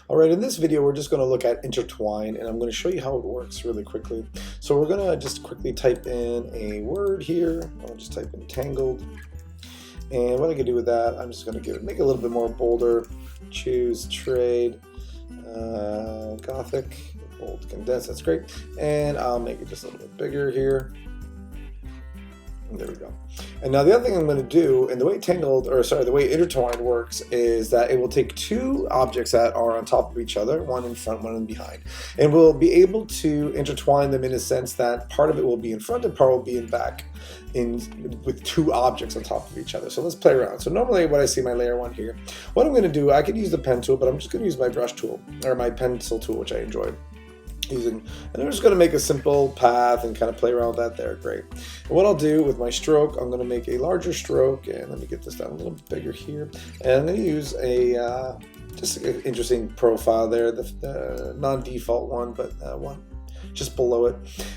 All right, in this video, we're just going to look at Intertwine, and I'm going to show you how it works really quickly. So we're going to just quickly type in a word here. I'll just type in tangled. And what I can do with that, I'm just going to make it a little bit more bolder. Choose trade, Gothic, bold, condensed, that's great. And I'll make it just a little bit bigger here. And there we go. And now the other thing I'm going to do, and the way the way Intertwine works is that it will take two objects that are on top of each other, one in front, one in behind, and we'll be able to intertwine them in a sense that part of it will be in front and part will be in back, with two objects on top of each other. So let's play around. So normally what I see in my layer one here, what I'm going to do, I could use the pen tool, but I'm just going to use my brush tool or my pencil tool, which I enjoy using, and I'm just going to make a simple path and kind of play around with that there. Great. And what I'll do with my stroke, I'm going to make a larger stroke, and let me get this down a little bit bigger here, and I'm going to use a just an interesting profile there, the non-default one, but one just below it.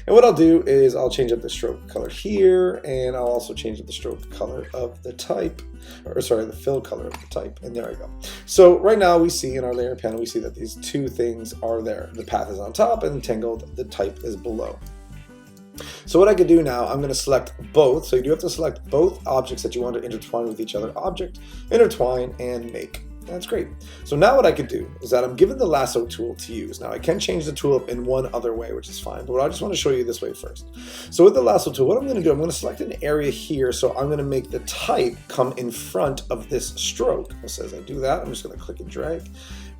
And what I'll do is I'll change up the stroke color here, and I'll also change up the stroke color of the type, or sorry, the fill color of the type, and there I go. So right now we see in our layer panel, we see that these two things are there. The path is on top and tangled, the type is below. So what I can do now, I'm going to select both. So you do have to select both objects that you want to intertwine with each other. Object, intertwine, and make. That's great. So now what I could do is that I'm given the lasso tool to use. Now I can change the tool up in one other way, which is fine, but I just want to show you this way first. So with the lasso tool, what I'm going to do, I'm going to select an area here. So I'm going to make the type come in front of this stroke. So as I do that, I'm just going to click and drag.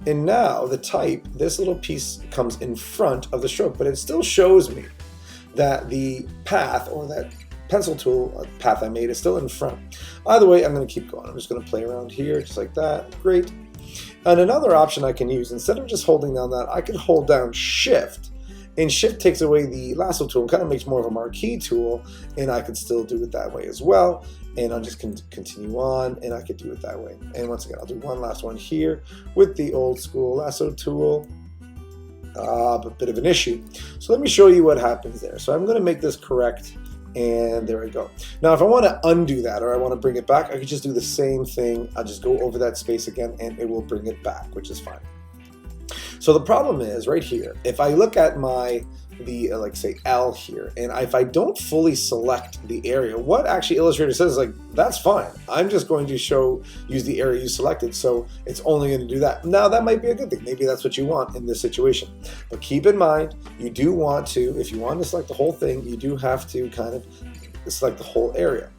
And now the type, this little piece comes in front of the stroke, but it still shows me that the path, or that pencil tool path I made, is still in front. Either way, I'm going to keep going. I'm just going to play around here just like that. Great. And another option I can use, instead of just holding down that, I can hold down Shift, and Shift takes away the lasso tool and kind of makes more of a marquee tool, and I can still do it that way as well. And I'll just continue on, and I could do it that way. And once again, I'll do one last one here with the old school lasso tool. A bit of an issue. So let me show you what happens there. So I'm going to make this correct. And there we go. Now if I want to undo that, or I want to bring it back, I could just do the same thing. I'll just go over that space again and it will bring it back, which is fine. So the problem is right here, if I look at like say L here, and if I don't fully select the area, what actually Illustrator says is like, that's fine. I'm just going to use the area you selected, so it's only going to do that. Now that might be a good thing. Maybe that's what you want in this situation. But keep in mind, you do want to, if you want to select the whole thing, you do have to kind of select the whole area.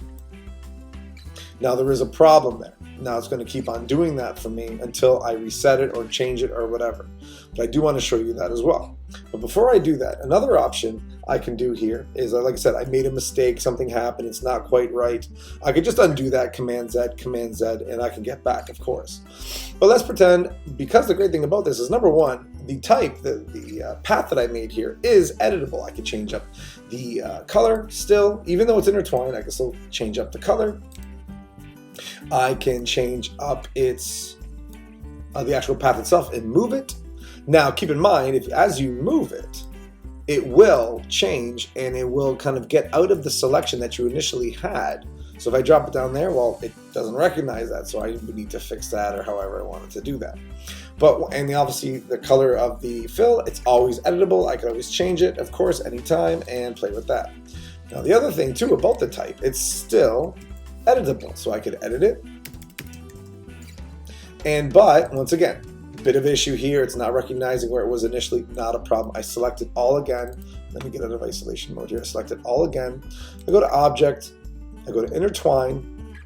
Now there is a problem there. Now it's going to keep on doing that for me until I reset it or change it or whatever. But I do want to show you that as well. But before I do that, another option I can do here is, like I said, I made a mistake, something happened, it's not quite right. I could just undo that, Command Z, and I can get back, of course. But let's pretend, because the great thing about this is, number one, the type, the path that I made here is editable. I can change up the color still, even though it's intertwined, I can still change up the color. I can change up its the actual path itself and move it. Now keep in mind, as you move it, it will change and it will kind of get out of the selection that you initially had. So if I drop it down there, well, it doesn't recognize that, so I would need to fix that, or however I wanted to do that. And obviously the color of the fill, it's always editable. I can always change it, of course, anytime, and play with that. Now the other thing too about the type, it's still editable, so I could edit it. But once again, bit of issue here, it's not recognizing where it was initially. Not a problem. I select it all again. Let me get out of isolation mode here. I select it all again. I go to Object, I go to Intertwine,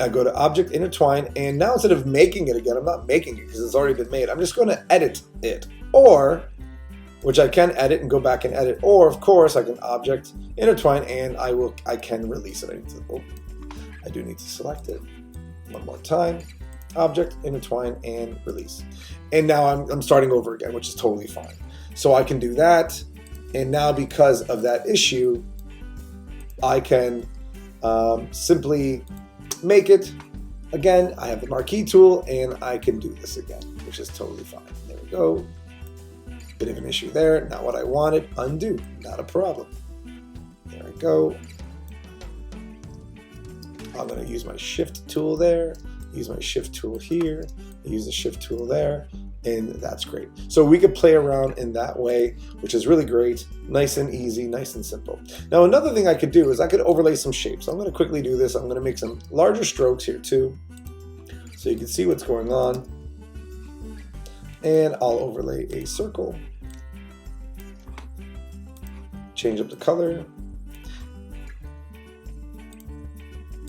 I go to Object, Intertwine, and now instead of making it again, I'm not making it because it's already been made. I'm just going to edit it, which I can edit and go back and edit, or of course I can Object, Intertwine, and I can release it. I do need to select it one more time. Object, Intertwine, and release. And now I'm starting over again, which is totally fine. So I can do that, and now because of that issue, I can simply make it again. I have the marquee tool, and I can do this again, which is totally fine. There we go. Bit of an issue there. Not what I wanted. Undo. Not a problem. There I go. I'm going to use my shift tool there, use my shift tool here, use the shift tool there, and that's great. So we could play around in that way, which is really great, nice and easy, nice and simple. Now another thing I could do is I could overlay some shapes. So I'm going to quickly do this. I'm going to make some larger strokes here too, so you can see what's going on. And I'll overlay a circle, change up the color,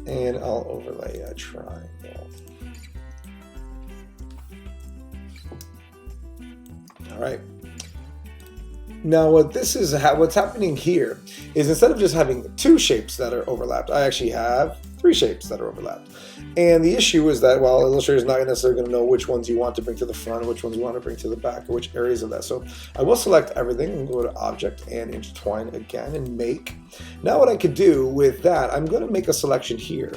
and I'll overlay a triangle. All right. Now what's happening here is instead of just having 2 shapes that are overlapped, I actually have 3 shapes that are overlapped. And the issue is that, well, Illustrator is not necessarily going to know which ones you want to bring to the front, which ones you want to bring to the back, or which areas of that. So I will select everything and go to Object and Intertwine again and Make. Now what I could do with that, I'm going to make a selection here.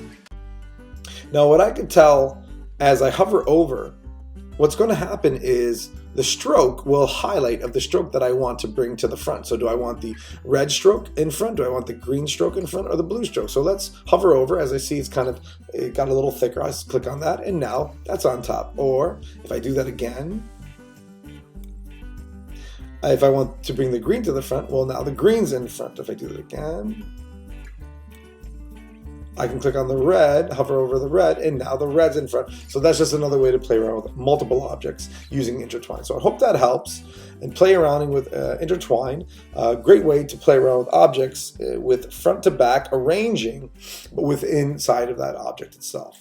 Now what I could tell as I hover over, what's going to happen is the stroke will highlight of the stroke that I want to bring to the front. So do I want the red stroke in front? Do I want the green stroke in front, or the blue stroke? So let's hover over. As I see, it got a little thicker. I just click on that, and now that's on top. Or if I do that again, if I want to bring the green to the front, well, now the green's in front. If I do that again, I can click on the red, hover over the red, and now the red's in front. So that's just another way to play around with multiple objects using Intertwine. So I hope that helps. And play around with Intertwine, a great way to play around with objects with front to back arranging, but inside of that object itself.